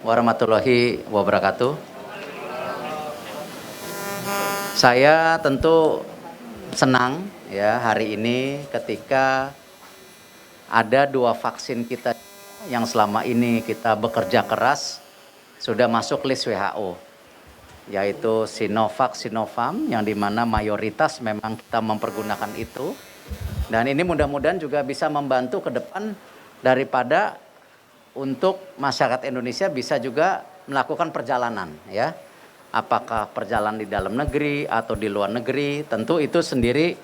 Warahmatullahi wabarakatuh. Saya tentu senang ya hari ini ketika ada 2 vaksin kita yang selama ini kita bekerja keras sudah masuk list WHO, yaitu Sinovac, Sinopharm, yang dimana mayoritas memang kita mempergunakan itu. Dan ini mudah-mudahan juga bisa membantu ke depan daripada untuk masyarakat Indonesia bisa juga melakukan perjalanan ya. Apakah perjalanan di dalam negeri atau di luar negeri, tentu itu sendiri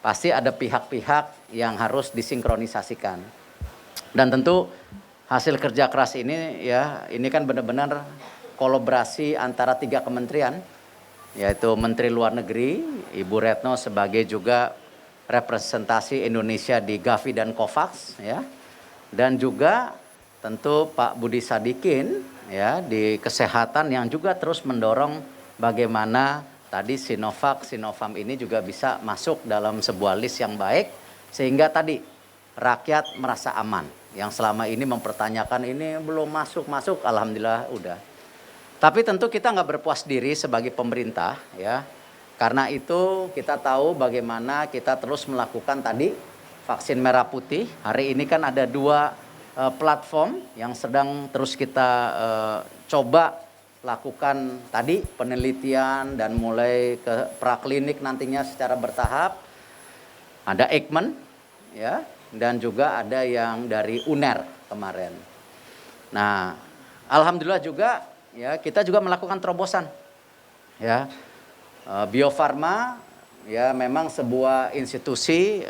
pasti ada pihak-pihak yang harus disinkronisasikan. Dan tentu hasil kerja keras ini ya, ini kan benar-benar kolaborasi antara 3 kementerian, yaitu Menteri Luar Negeri, Ibu Retno sebagai juga representasi Indonesia di Gavi dan COVAX ya. Dan juga tentu Pak Budi Sadikin ya di kesehatan yang juga terus mendorong bagaimana tadi Sinovac, Sinopharm ini juga bisa masuk dalam sebuah list yang baik sehingga tadi rakyat merasa aman. Yang selama ini mempertanyakan ini belum masuk, alhamdulillah udah. Tapi tentu kita nggak berpuas diri sebagai pemerintah ya. Karena itu kita tahu bagaimana kita terus melakukan tadi vaksin merah putih. Hari ini kan ada 2 platform yang sedang terus kita coba lakukan tadi penelitian dan mulai ke praklinik nantinya secara bertahap. Ada Eijkman ya dan juga ada yang dari UNER kemarin. Nah, alhamdulillah juga ya kita juga melakukan terobosan. Ya. Bio Farma ya memang sebuah institusi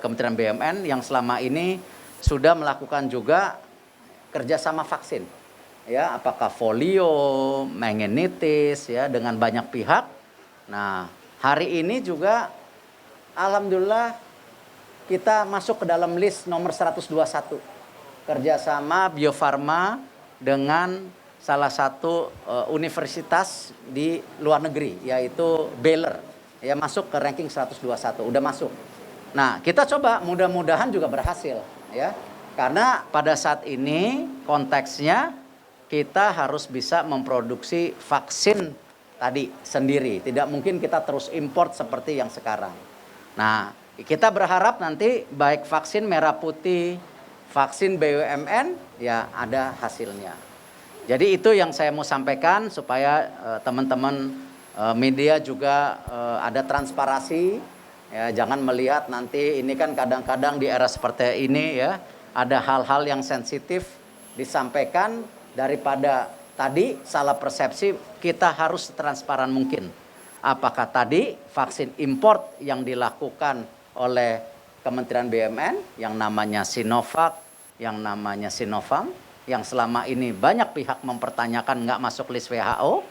Kementerian BUMN yang selama ini sudah melakukan juga kerjasama vaksin, ya apakah polio, meningitis, ya dengan banyak pihak. Nah hari ini juga, alhamdulillah kita masuk ke dalam list nomor 121 kerjasama Bio Farma dengan salah satu universitas di luar negeri, yaitu Baylor, ya masuk ke ranking 121, udah masuk. Nah kita coba mudah-mudahan juga berhasil. Ya, karena pada saat ini konteksnya kita harus bisa memproduksi vaksin tadi sendiri. Tidak mungkin kita terus import seperti yang sekarang. Nah, kita berharap nanti baik vaksin merah putih, vaksin BUMN ya ada hasilnya. Jadi itu yang saya mau sampaikan supaya teman-teman media juga ada transparansi. Ya, jangan melihat nanti ini kan kadang-kadang di era seperti ini ya ada hal-hal yang sensitif disampaikan daripada tadi salah persepsi. Kita harus transparan mungkin. Apakah tadi vaksin import yang dilakukan oleh Kementerian BUMN yang namanya Sinovac, yang namanya Sinopharm, yang selama ini banyak pihak mempertanyakan nggak masuk list WHO,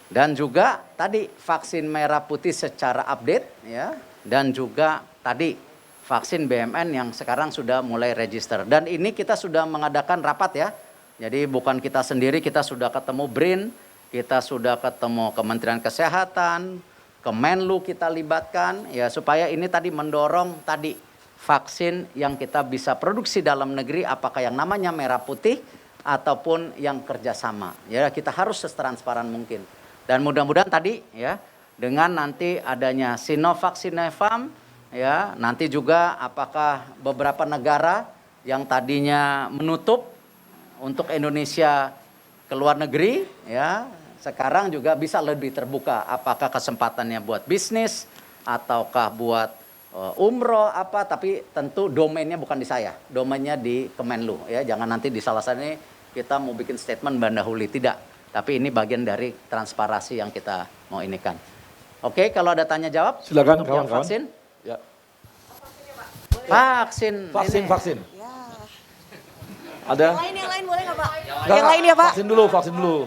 dan juga tadi vaksin merah putih secara update ya. Dan juga tadi vaksin BUMN yang sekarang sudah mulai register. Dan ini kita sudah mengadakan rapat ya. Jadi bukan kita sendiri, kita sudah ketemu BRIN, kita sudah ketemu Kementerian Kesehatan, Kemenlu kita libatkan ya supaya ini tadi mendorong tadi vaksin yang kita bisa produksi dalam negeri, apakah yang namanya merah putih ataupun yang kerjasama. Ya kita harus setransparan mungkin. Dan mudah-mudahan tadi ya dengan nanti adanya Sinovac, Sinopharm, ya nanti juga apakah beberapa negara yang tadinya menutup untuk Indonesia ke luar negeri, ya sekarang juga bisa lebih terbuka. Apakah kesempatannya buat bisnis ataukah buat umroh apa? Tapi tentu domainnya bukan di saya, domainnya di Kemenlu. Ya jangan nanti di salah satu ini kita mau bikin statement bandahuli, tidak. Tapi ini bagian dari transparansi yang kita mau inikan. Oke, kalau ada tanya jawab, silakan kawan-kawan. Vaksin? Ya. Vaksin. Ya. Ada? Yang lain boleh nggak Pak? Nggak, yang lain ya Pak? Vaksin dulu.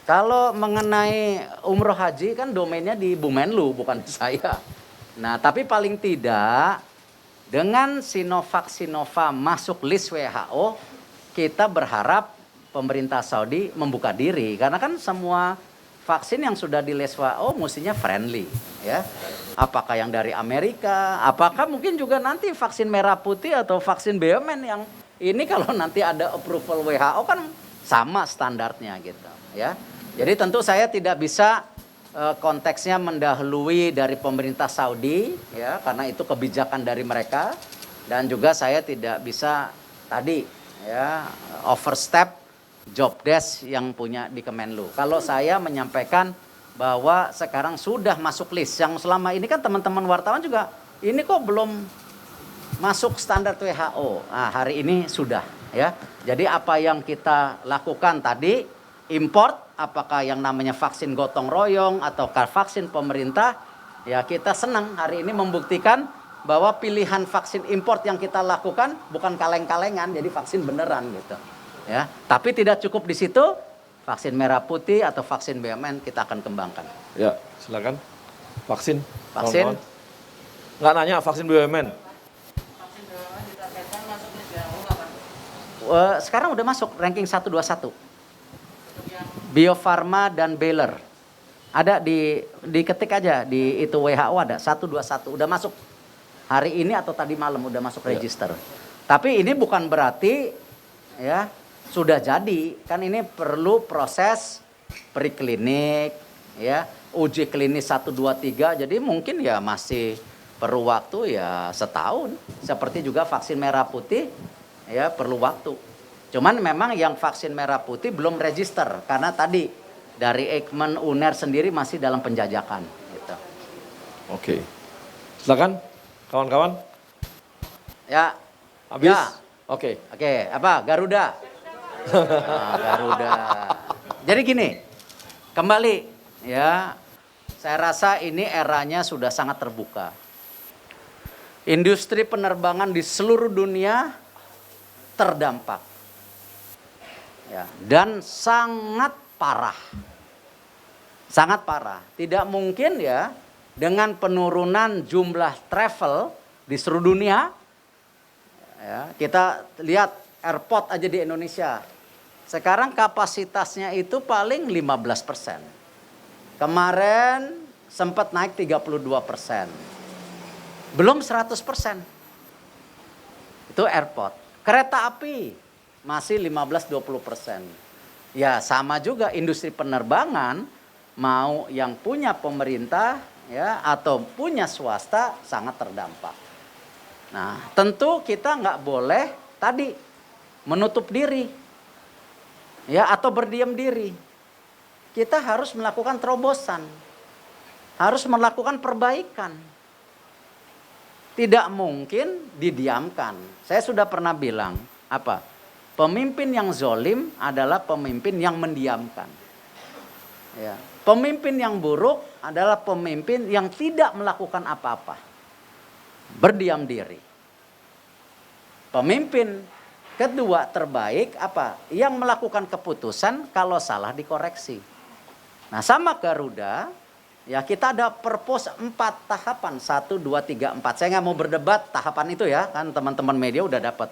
Kalau mengenai umroh haji kan domainnya di Bumenlu, bukan saya. Nah, tapi paling tidak dengan Sinovac, Sinopharm masuk list WHO, kita berharap pemerintah Saudi membuka diri karena kan semua vaksin yang sudah di list WHO mestinya friendly ya. Apakah yang dari Amerika, apakah mungkin juga nanti vaksin merah putih atau vaksin BUMN yang Ini kalau nanti ada approval WHO kan sama standarnya gitu ya. Jadi tentu saya tidak bisa konteksnya mendahului dari pemerintah Saudi ya, karena itu kebijakan dari mereka, dan juga saya tidak bisa tadi ya overstep job desk yang punya di Kemenlu. Kalau saya menyampaikan bahwa sekarang sudah masuk list yang selama ini kan teman-teman wartawan juga ini kok belum masuk standar WHO. Nah, hari ini sudah ya. Jadi apa yang kita lakukan tadi import, apakah yang namanya vaksin gotong royong ataukah vaksin pemerintah, ya kita senang hari ini membuktikan bahwa pilihan vaksin import yang kita lakukan bukan kaleng-kalengan, jadi vaksin beneran gitu. Ya, tapi tidak cukup di situ, vaksin merah putih atau vaksin BMN kita akan kembangkan. Ya, silakan. Vaksin. Vaksin. Kawan-kawan. Nggak nanya vaksin BUMN. Vaksin BMN ditargetkan masuk list WHO kapan? Sekarang udah masuk ranking 121. Bio Farma dan Baylor. Ada diketik aja di itu WHO ada 121 udah masuk. Hari ini atau tadi malam udah masuk register. Tapi ini bukan berarti ya sudah jadi, kan ini perlu proses preklinik ya, uji klinis 1 2 3. Jadi mungkin ya masih perlu waktu ya setahun. Seperti juga vaksin merah putih ya perlu waktu. Cuman memang yang vaksin merah putih belum register karena tadi dari Eijkman UNER sendiri masih dalam penjajakan gitu. Oke. Silakan kawan-kawan. Ya. Habis? Ya. Oke. Oke, apa? Garuda. Nah, Garuda. Jadi gini, kembali ya. Saya rasa ini eranya sudah sangat terbuka. Industri penerbangan di seluruh dunia terdampak. Ya, dan sangat parah. Sangat parah. Tidak mungkin ya dengan penurunan jumlah travel di seluruh dunia. Ya, kita lihat airport aja di Indonesia. Sekarang kapasitasnya itu paling 15%. Kemarin sempat naik 32%. Belum 100%. Itu airport. Kereta api masih 15-20%. Ya sama juga industri penerbangan, mau yang punya pemerintah ya atau punya swasta sangat terdampak. Nah tentu kita nggak boleh tadi menutup diri ya atau berdiam diri. Kita harus melakukan terobosan, harus melakukan perbaikan. Tidak mungkin didiamkan. Saya sudah pernah bilang apa? Pemimpin yang zolim adalah pemimpin yang mendiamkan. Ya. Pemimpin yang buruk adalah pemimpin yang tidak melakukan apa-apa. Berdiam diri. Pemimpin kedua terbaik apa? Yang melakukan keputusan kalau salah dikoreksi. Nah sama Garuda, ya kita ada purpose 4 tahapan. 1, 2, 3, 4. Saya nggak mau berdebat tahapan itu ya, kan teman-teman media udah dapat.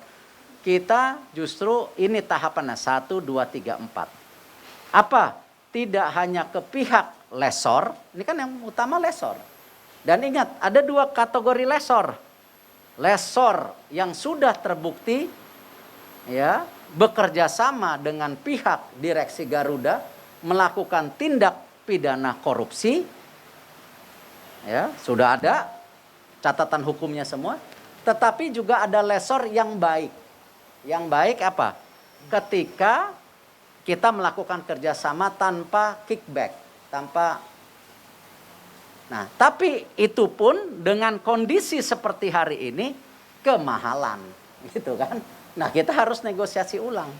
Kita justru ini tahapannya 1, 2, 3, 4. Apa? Tidak hanya ke pihak lesor, ini kan yang utama lesor. Dan ingat, ada 2 kategori lesor. Lesor yang sudah terbukti ya, bekerja sama dengan pihak direksi Garuda melakukan tindak pidana korupsi. Ya, sudah ada catatan hukumnya semua. Tetapi juga ada lesor yang baik. Yang baik apa? Ketika kita melakukan kerjasama tanpa kickback, tanpa. Nah, tapi itu pun dengan kondisi seperti hari ini kemahalan, gitu kan? Nah, kita harus negosiasi ulang.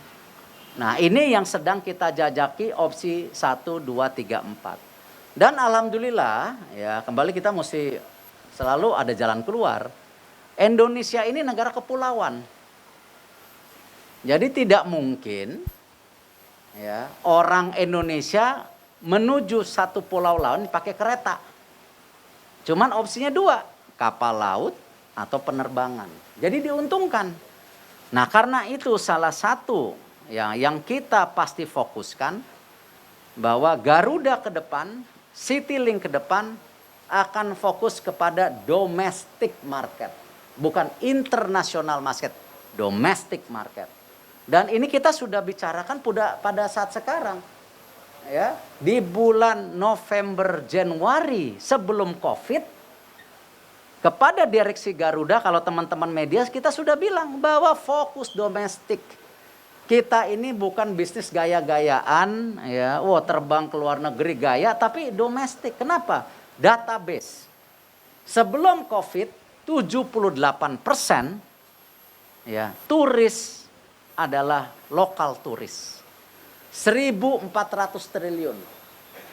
Nah, ini yang sedang kita jajaki opsi 1, 2, 3, 4. Dan alhamdulillah, ya kembali kita mesti selalu ada jalan keluar. Indonesia ini negara kepulauan. Jadi tidak mungkin ya orang Indonesia menuju satu pulau lain pakai kereta. Cuman opsinya 2, kapal laut atau penerbangan. Jadi diuntungkan. Nah karena itu salah satu ya yang kita pasti fokuskan bahwa Garuda ke depan, Citylink ke depan akan fokus kepada domestic market, bukan international market. domestic market. Dan ini kita sudah bicarakan pada saat sekarang. Ya, di bulan November Januari sebelum Covid, kepada direksi Garuda, kalau teman-teman media kita sudah bilang bahwa fokus domestik. Kita ini bukan bisnis gaya-gayaan, ya, terbang ke luar negeri gaya, tapi domestik. Kenapa? Database. Sebelum Covid, 78% ya, turis adalah lokal turis. 1.400 triliun.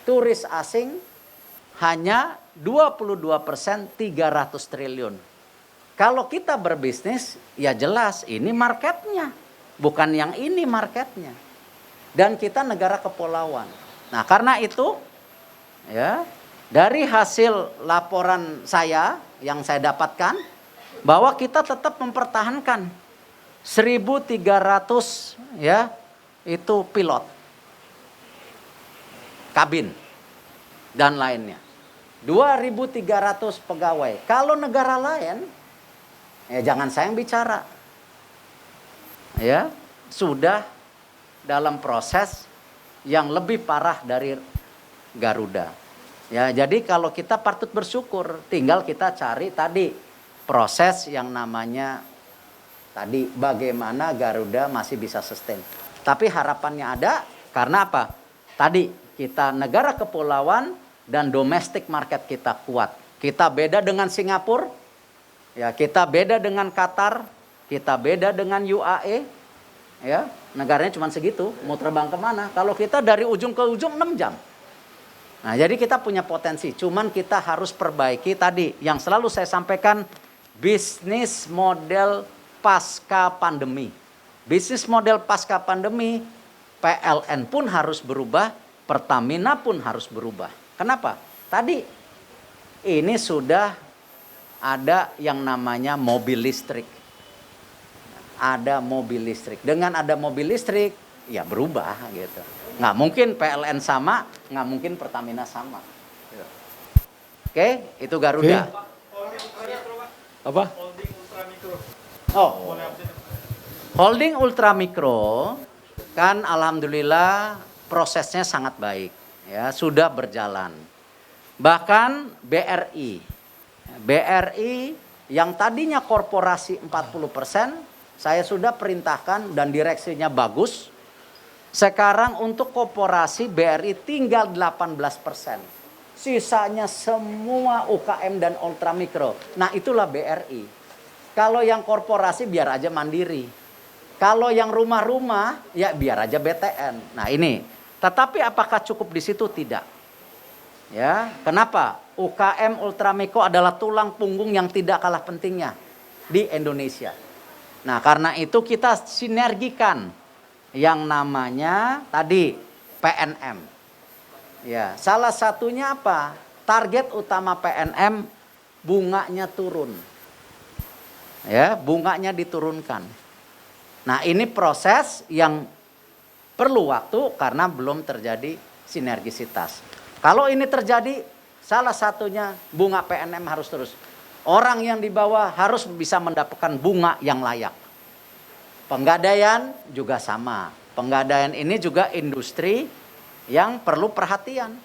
Turis asing hanya 22%, 300 triliun. Kalau kita berbisnis, ya jelas ini marketnya. Bukan yang ini marketnya. Dan kita negara kepulauan. Nah, karena itu, ya, dari hasil laporan saya yang saya dapatkan, bahwa kita tetap mempertahankan 1.300 ya, itu pilot, kabin, dan lainnya. 2.300 pegawai. Kalau negara lain, ya jangan saya yang bicara. Ya, sudah dalam proses yang lebih parah dari Garuda. Ya, jadi kalau kita patut bersyukur, tinggal kita cari tadi proses yang namanya tadi bagaimana Garuda masih bisa sustain. Tapi harapannya ada karena apa? Tadi kita negara kepulauan dan domestic market kita kuat. Kita beda dengan Singapura, ya, kita beda dengan Qatar, kita beda dengan UAE, ya, negaranya cuma segitu, mau terbang kemana? Kalau kita dari ujung ke ujung 6 jam. Nah, jadi kita punya potensi, cuman kita harus perbaiki tadi yang selalu saya sampaikan, bisnis model pasca pandemi. Bisnis model pasca pandemi, PLN pun harus berubah, Pertamina pun harus berubah. Kenapa? Tadi ini sudah ada yang namanya mobil listrik. Ada mobil listrik. Dengan ada mobil listrik, ya berubah gitu. Nggak mungkin PLN sama, nggak mungkin Pertamina sama. Oke, itu Garuda. Apa? Oh, holding ultramikro kan alhamdulillah prosesnya sangat baik, ya, sudah berjalan. Bahkan BRI yang tadinya korporasi 40%, saya sudah perintahkan dan direksinya bagus. Sekarang untuk korporasi BRI tinggal 18%. Sisanya semua UKM dan ultramikro. Nah, itulah BRI. Kalau yang korporasi biar aja mandiri. Kalau yang rumah-rumah ya biar aja BTN. Nah, ini. Tetapi apakah cukup di situ? Tidak. Ya, kenapa? UKM ultramikro adalah tulang punggung yang tidak kalah pentingnya di Indonesia. Nah, karena itu kita sinergikan yang namanya tadi PNM. Ya, salah satunya apa? Target utama PNM bunganya turun. Ya, bunganya diturunkan. Nah, ini proses yang perlu waktu karena belum terjadi sinergisitas. Kalau ini terjadi, salah satunya bunga PNM harus terus. Orang yang di bawah harus bisa mendapatkan bunga yang layak. Penggadaian juga sama. Penggadaian ini juga industri yang perlu perhatian.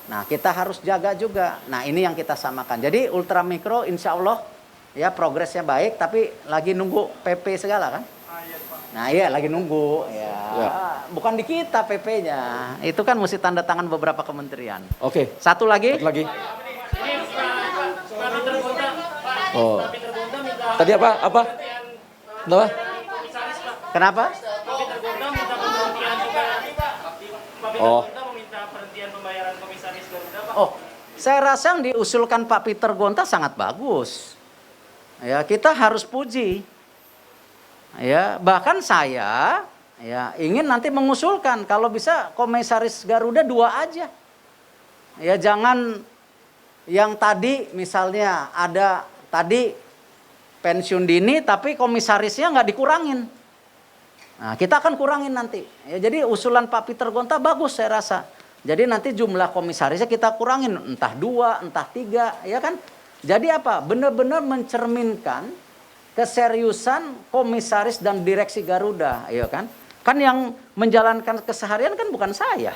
Nah, kita harus jaga juga. Nah, ini yang kita samakan. Jadi ultramikro insya Allah ya progresnya baik, tapi lagi nunggu PP segala kan? Nah, iya lagi nunggu ya. Bukan di kita PP-nya. Itu kan mesti tanda tangan beberapa kementerian. Oke. Satu lagi. Oh. Tadi apa? Apa? Kenapa? Kenapa? Oh. Oh, saya rasa yang diusulkan Pak Peter Gonta sangat bagus. Ya, kita harus puji. Ya, bahkan saya ya ingin nanti mengusulkan kalau bisa komisaris Garuda 2 aja. Ya, jangan yang tadi misalnya ada tadi pensiun dini tapi komisarisnya nggak dikurangin. Nah, kita akan kurangin nanti. Ya, jadi usulan Pak Peter Gonta bagus saya rasa. Jadi nanti jumlah komisarisnya kita kurangin entah 2, entah 3, ya kan? Jadi apa? Benar-benar mencerminkan keseriusan komisaris dan direksi Garuda, ya kan? Kan yang menjalankan keseharian kan bukan saya.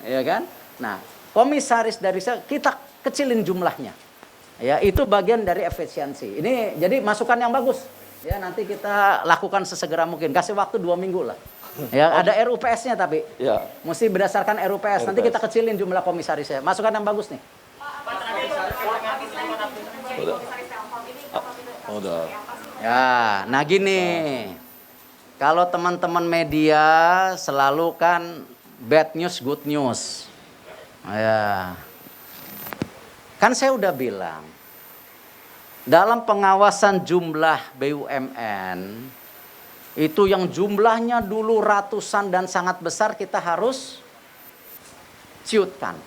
Ya kan? Nah, komisaris dari saya kita kecilin jumlahnya. Ya, itu bagian dari efisiensi. Ini jadi masukan yang bagus. Ya, nanti kita lakukan sesegera mungkin. Kasih waktu 2 minggu lah. Ya, ada RUPS-nya tapi. Ya. Mesti berdasarkan RUPS. Nanti kita kecilin jumlah komisarisnya. Masukan yang bagus nih. Udah. Ya, nah gini. Kalau teman-teman media selalu kan bad news, good news. Ya. Kan saya udah bilang, dalam pengawasan jumlah BUMN, itu yang jumlahnya dulu ratusan dan sangat besar kita harus ciutkan.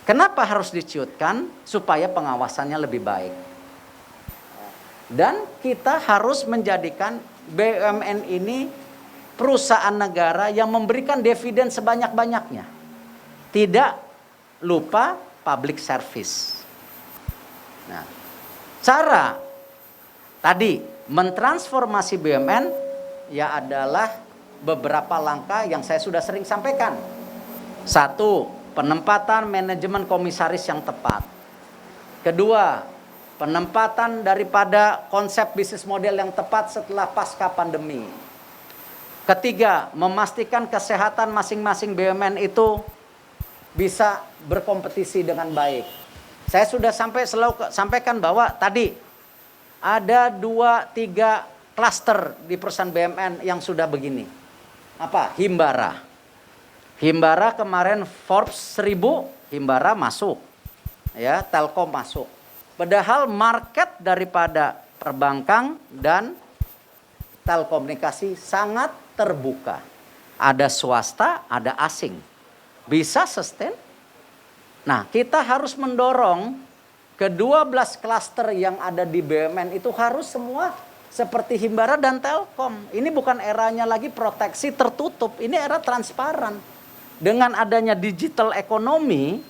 Kenapa harus diciutkan? Supaya pengawasannya lebih baik. Dan kita harus menjadikan BUMN ini perusahaan negara yang memberikan dividen sebanyak-banyaknya. Tidak lupa public service. Nah, cara tadi mentransformasi BUMN ya adalah beberapa langkah yang saya sudah sering sampaikan. 1, penempatan manajemen komisaris yang tepat. Kedua, penempatan daripada konsep bisnis model yang tepat setelah pasca pandemi. Ketiga, memastikan kesehatan masing-masing BUMN itu bisa berkompetisi dengan baik. Saya sudah selalu sampaikan bahwa tadi ada 2-3 klaster di perusahaan BUMN yang sudah begini. Apa? Himbara. Himbara kemarin Forbes 1000, Himbara masuk. Ya, Telkom masuk. Padahal market daripada perbankan dan telekomunikasi sangat terbuka. Ada swasta, ada asing. Bisa sustain. Nah, kita harus mendorong ke-12 klaster yang ada di BUMN itu harus semua seperti Himbara dan Telkom. Ini bukan eranya lagi proteksi tertutup, ini era transparan. Dengan adanya digital ekonomi,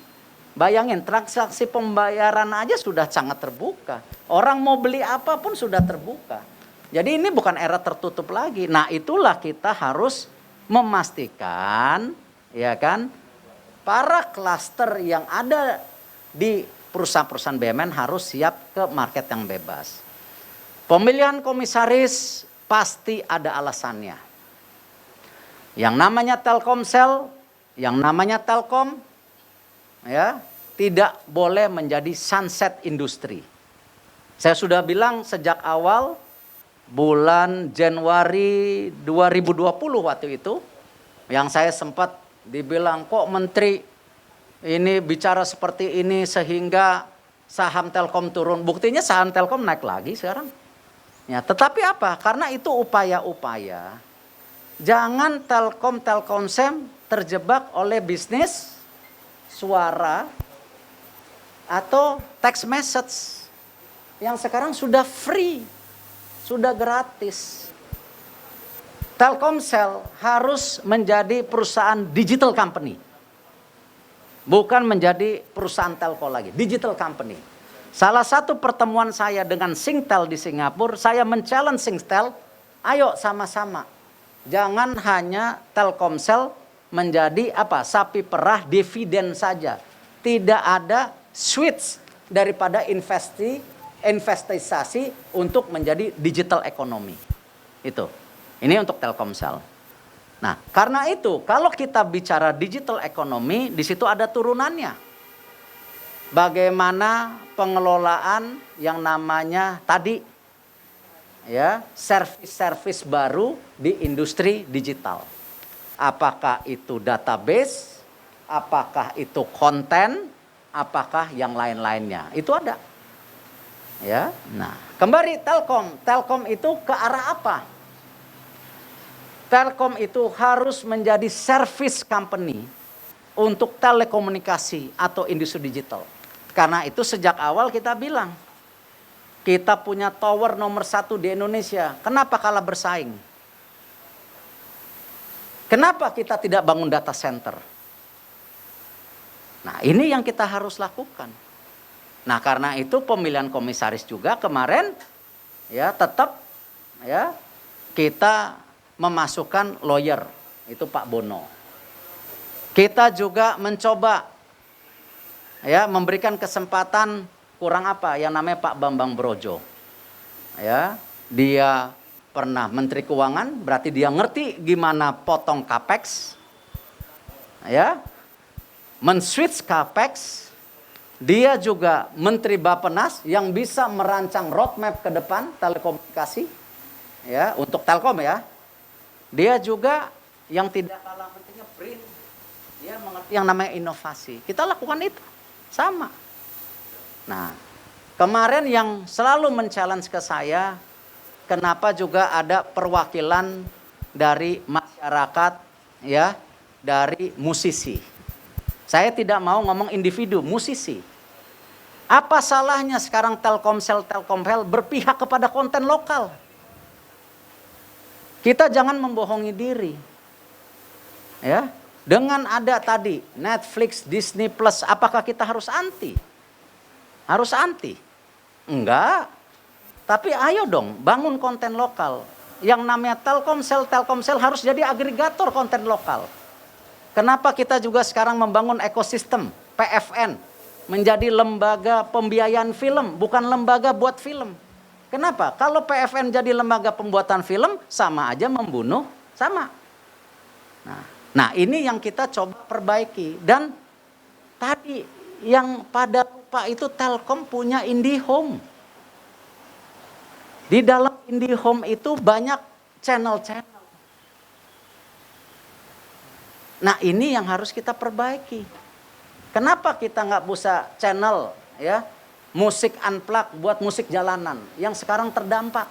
bayangin transaksi pembayaran aja sudah sangat terbuka. Orang mau beli apapun sudah terbuka. Jadi ini bukan era tertutup lagi. Nah, itulah kita harus memastikan, ya kan, para klaster yang ada di perusahaan-perusahaan BUMN harus siap ke market yang bebas. Pemilihan komisaris pasti ada alasannya. Yang namanya Telkomsel, yang namanya Telkom, ya, tidak boleh menjadi sunset industri. Saya sudah bilang sejak awal bulan Januari 2020 waktu itu, yang saya sempat dibilang kok menteri ini bicara seperti ini sehingga saham Telkom turun. Buktinya saham Telkom naik lagi sekarang. Ya, tetapi apa? Karena itu upaya-upaya. Jangan Telkomsel terjebak oleh bisnis suara atau text message yang sekarang sudah free, sudah gratis. Telkomsel harus menjadi perusahaan digital company. Bukan menjadi perusahaan telco lagi, digital company. Salah satu pertemuan saya dengan Singtel di Singapura, saya men-challenge Singtel, ayo sama-sama. Jangan hanya Telkomsel menjadi sapi perah dividen saja. Tidak ada switch daripada investasi untuk menjadi digital ekonomi. Itu. Ini untuk Telkomsel. Nah, karena itu kalau kita bicara digital ekonomi, di situ ada turunannya. Bagaimana pengelolaan yang namanya tadi ya, service baru di industri digital. Apakah itu database, apakah itu konten, apakah yang lain-lainnya. Itu ada. Ya. Nah, kembali Telkom. Telkom itu ke arah apa? Telkom itu harus menjadi service company untuk telekomunikasi atau industri digital. Karena itu sejak awal kita bilang, kita punya tower nomor 1 di Indonesia. Kenapa kalah bersaing? Kenapa kita tidak bangun data center? Nah, ini yang kita harus lakukan. Nah, karena itu pemilihan komisaris juga kemarin ya tetap ya kita memasukkan lawyer, itu Pak Bono. Kita juga mencoba ya memberikan kesempatan kurang apa yang namanya Pak Bambang Brojo. Ya, dia pernah Menteri Keuangan, berarti dia ngerti gimana potong capex. Ya. Men-switch capex. Dia juga Menteri Bappenas yang bisa merancang roadmap ke depan telekomunikasi. Ya, untuk Telkom ya. Dia juga yang tidak kalah pentingnya BRIN. Dia mengerti yang namanya inovasi. Kita lakukan itu. Sama. Nah, kemarin yang selalu men-challenge ke saya, kenapa juga ada perwakilan dari masyarakat ya, dari musisi. Saya tidak mau ngomong individu, musisi. Apa salahnya sekarang Telkomsel berpihak kepada konten lokal? Kita jangan membohongi diri. Ya, dengan ada tadi Netflix, Disney Plus, apakah kita harus anti? Harus anti? Enggak. Tapi ayo dong bangun konten lokal. Yang namanya Telkomsel harus jadi agregator konten lokal. Kenapa kita juga sekarang membangun ekosistem PFN menjadi lembaga pembiayaan film, bukan lembaga buat film. Kenapa? Kalau PFN jadi lembaga pembuatan film, sama aja membunuh, sama. Nah ini yang kita coba perbaiki. Dan tadi yang pada lupa itu Telkom punya IndiHome. Di dalam IndiHome itu banyak channel-channel. Nah ini yang harus kita perbaiki. Kenapa kita nggak bisa channel ya musik unplugged buat musik jalanan yang sekarang terdampak?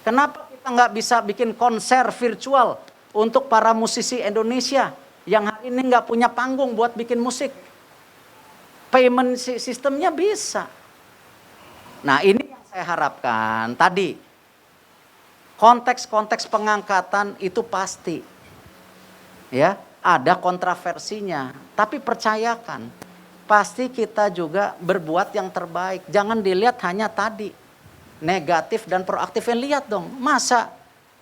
Kenapa kita nggak bisa bikin konser virtual untuk para musisi Indonesia yang hari ini nggak punya panggung buat bikin musik? Payment sistemnya bisa. Nah ini yang saya harapkan tadi. Konteks-konteks pengangkatan itu pasti. Ya. Ada kontroversinya, tapi percayakan, pasti kita juga berbuat yang terbaik. Jangan dilihat hanya tadi, negatif dan proaktifnya. Lihat dong, masa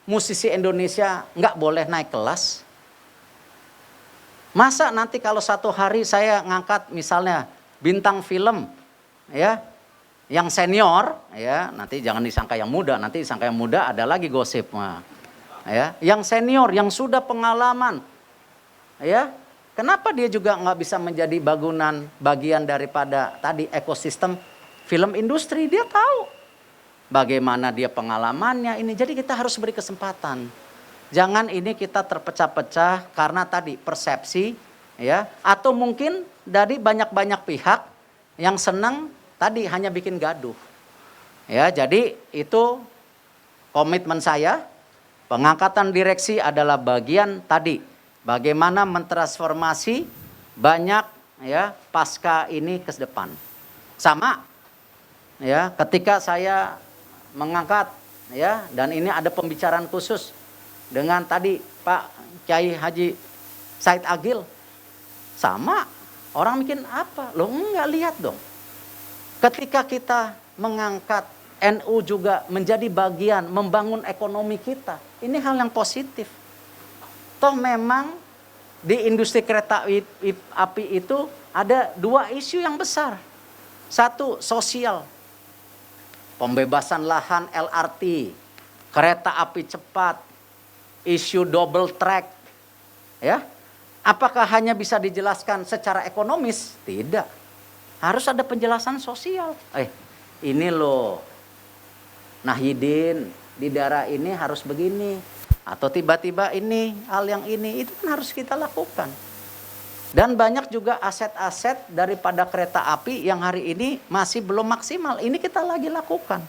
musisi Indonesia nggak boleh naik kelas? Masa nanti kalau satu hari saya ngangkat misalnya bintang film, ya, yang senior, ya, nanti jangan disangka yang muda, nanti disangka yang muda ada lagi gosip, ya, yang senior, yang sudah pengalaman. Ya, kenapa dia juga nggak bisa menjadi bagian daripada tadi ekosistem film industri? Dia tahu bagaimana dia pengalamannya ini. Jadi kita harus beri kesempatan. Jangan ini kita terpecah-pecah karena tadi persepsi, ya, atau mungkin dari banyak-banyak pihak yang senang tadi hanya bikin gaduh. Ya, jadi itu komitmen saya. Pengangkatan direksi adalah bagian tadi. Bagaimana mentransformasi banyak ya pasca ini ke depan. Sama ya ketika saya mengangkat ya dan ini ada pembicaraan khusus dengan tadi Pak Kiai Haji Said Agil. Sama orang bikin apa? Loh enggak, lihat dong. Ketika kita mengangkat NU juga menjadi bagian membangun ekonomi kita. Ini hal yang positif. Toh memang di industri kereta api itu ada dua isu yang besar. Satu, sosial. Pembebasan lahan LRT, kereta api cepat, isu double track. Ya. Apakah hanya bisa dijelaskan secara ekonomis? Tidak. Harus ada penjelasan sosial. Ini loh. Nahyidin di daerah ini harus begini. Atau tiba-tiba ini, hal yang ini, itu kan harus kita lakukan. Dan banyak juga aset-aset daripada kereta api yang hari ini masih belum maksimal. Ini kita lagi lakukan.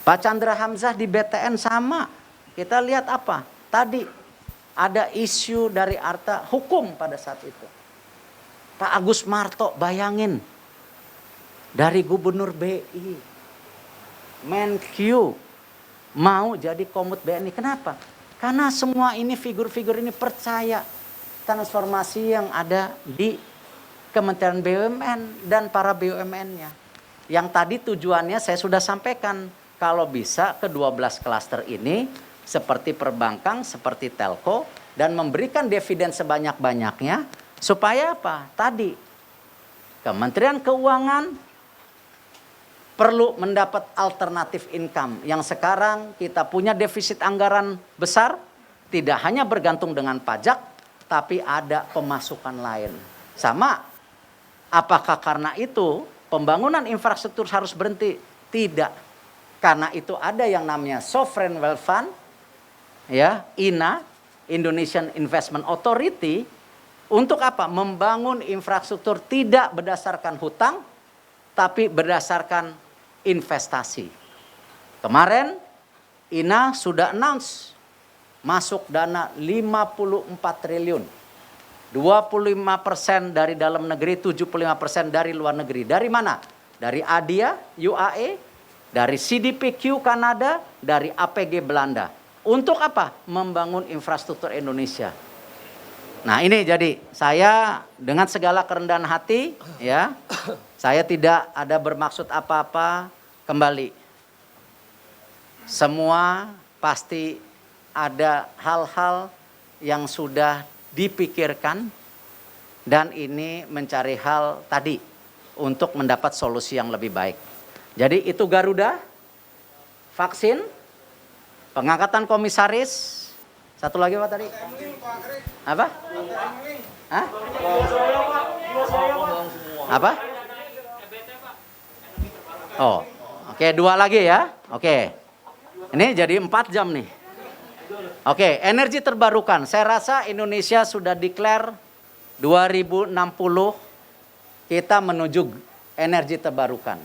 Pak Chandra Hamzah di BTN sama. Kita lihat apa? Tadi ada isu dari Arta hukum pada saat itu. Pak Agus Marto, bayangin. Dari Gubernur BI, Menkyu, mau jadi komut BNI. Kenapa? Karena semua ini figur-figur ini percaya transformasi yang ada di Kementerian BUMN dan para BUMN-nya. Yang tadi tujuannya saya sudah sampaikan, kalau bisa ke-12 klaster ini seperti perbankan, seperti telco, dan memberikan dividen sebanyak-banyaknya, supaya apa? Tadi, Kementerian Keuangan perlu mendapat alternatif income, yang sekarang kita punya defisit anggaran besar, tidak hanya bergantung dengan pajak, tapi ada pemasukan lain. Sama, apakah karena itu pembangunan infrastruktur harus berhenti? Tidak. Karena itu ada yang namanya Sovereign Wealth Fund, ya, INA, Indonesian Investment Authority, untuk apa? Membangun infrastruktur tidak berdasarkan hutang, tapi berdasarkan investasi. Kemarin INA sudah announce masuk dana 54 triliun. 25% dari dalam negeri, 75% dari luar negeri. Dari mana? Dari ADIA, UAE, dari CDPQ Kanada, dari APG Belanda. Untuk apa? Membangun infrastruktur Indonesia. Nah, ini jadi saya dengan segala kerendahan hati, ya, saya tidak ada bermaksud apa-apa. Kembali, semua pasti ada hal-hal yang sudah dipikirkan, dan ini mencari hal tadi untuk mendapat solusi yang lebih baik. Jadi itu Garuda, vaksin, pengangkatan komisaris, satu lagi apa tadi? Apa? Hah? Apa? Oh, oke, 2 lagi ya. Oke, ini jadi 4 jam nih. Oke, energi terbarukan. Saya rasa Indonesia sudah declare 2060 kita menuju energi terbarukan.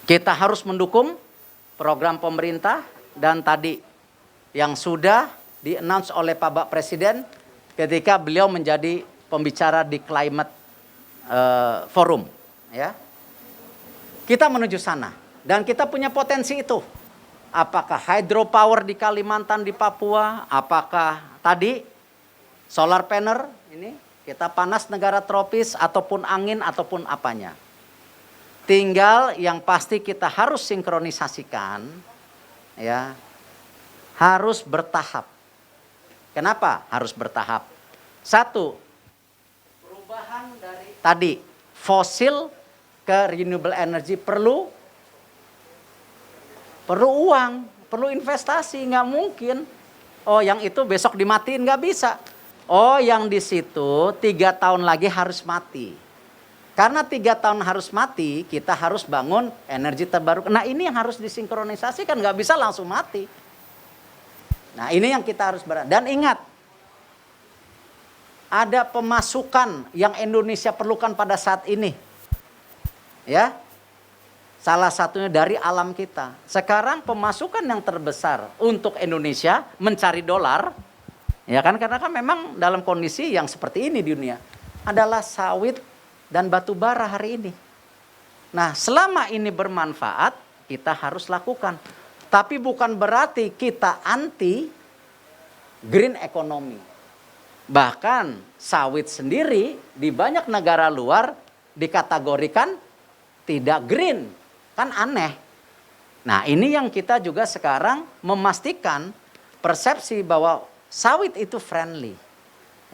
Kita harus mendukung program pemerintah dan tadi yang sudah di-announce oleh Pak Presiden ketika beliau menjadi pembicara di Climate Forum, ya. Kita menuju sana dan kita punya potensi itu. Apakah hydropower di Kalimantan, di Papua, apakah tadi solar panel ini kita panas negara tropis ataupun angin ataupun apanya. Tinggal yang pasti kita harus sinkronisasikan, ya. Harus bertahap. Kenapa harus bertahap? 1, perubahan dari tadi fosil ke renewable energy perlu uang, perlu investasi, nggak mungkin. Oh, yang itu besok dimatiin, nggak bisa. Oh, yang di situ 3 tahun lagi harus mati. Karena 3 tahun harus mati, kita harus bangun energi terbarukan. Nah, ini yang harus disinkronisasikan, nggak bisa langsung mati. Nah, ini yang kita harus dan ingat, ada pemasukan yang Indonesia perlukan pada saat ini. Ya, salah satunya dari alam kita. Sekarang pemasukan yang terbesar untuk Indonesia mencari dolar, ya kan, karena kan memang dalam kondisi yang seperti ini di dunia, adalah sawit dan batu bara hari ini. Nah, selama ini bermanfaat, kita harus lakukan. Tapi bukan berarti kita anti green economy. Bahkan sawit sendiri di banyak negara luar dikategorikan tidak green. Kan aneh. Nah, ini yang kita juga sekarang memastikan persepsi bahwa sawit itu friendly.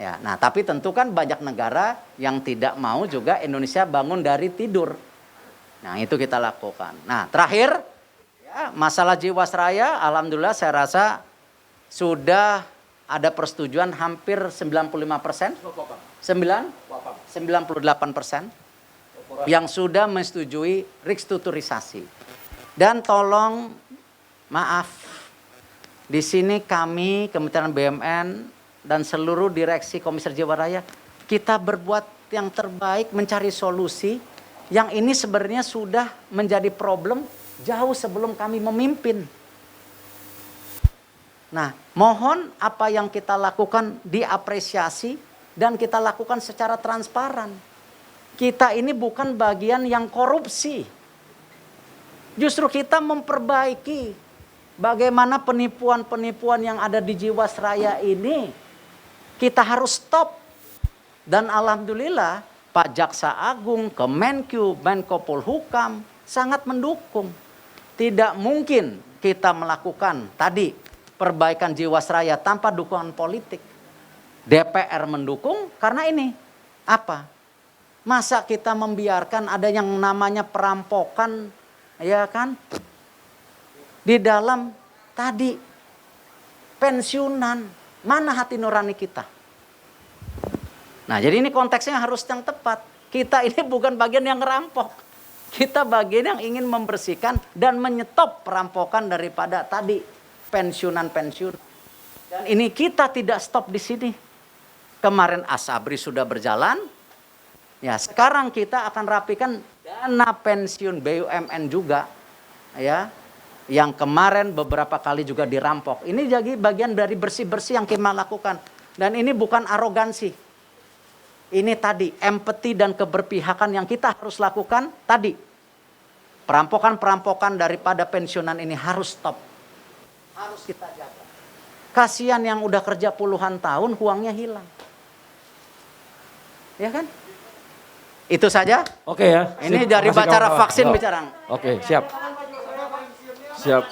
Ya, nah, tapi tentu kan banyak negara yang tidak mau juga Indonesia bangun dari tidur. Nah, itu kita lakukan. Nah, terakhir, ya, masalah Jiwasraya, alhamdulillah saya rasa sudah ada persetujuan hampir 95%, 98% yang sudah menyetujui restrukturisasi. Dan tolong, maaf, di sini kami Kementerian BUMN dan seluruh direksi Komisaris Jiwasraya, kita berbuat yang terbaik mencari solusi yang ini sebenarnya sudah menjadi problem jauh sebelum kami memimpin. Nah, mohon apa yang kita lakukan diapresiasi dan kita lakukan secara transparan. Kita ini bukan bagian yang korupsi. Justru kita memperbaiki bagaimana penipuan-penipuan yang ada di Jiwasraya ini. Kita harus stop. Dan alhamdulillah Pak Jaksa Agung, Kemenkyu, Menko Polhukam sangat mendukung. Tidak mungkin kita melakukan tadi perbaikan Jiwasraya tanpa dukungan politik. DPR mendukung karena ini apa? Masa kita membiarkan ada yang namanya perampokan, ya kan? Di dalam tadi pensiunan, mana hati nurani kita? Nah, jadi ini konteksnya harus yang tepat. Kita ini bukan bagian yang ngerampok. Kita bagian yang ingin membersihkan dan menyetop perampokan daripada tadi pensiunan. Dan ini kita tidak stop di sini. Kemarin Asabri sudah berjalan. Ya, sekarang kita akan rapikan dana pensiun BUMN juga. Ya, yang kemarin beberapa kali juga dirampok. Ini jadi bagian dari bersih-bersih yang kita lakukan. Dan ini bukan arogansi. Ini tadi empati dan keberpihakan yang kita harus lakukan tadi. Perampokan-perampokan daripada pensiunan ini harus stop. Harus kita jaga. Kasihan yang udah kerja puluhan tahun uangnya hilang. Ya kan? Itu saja. Oke ya. Ini dari Makasih, bicara kawan-kawan. vaksin Yo. bicara. Oke, siap. Siap.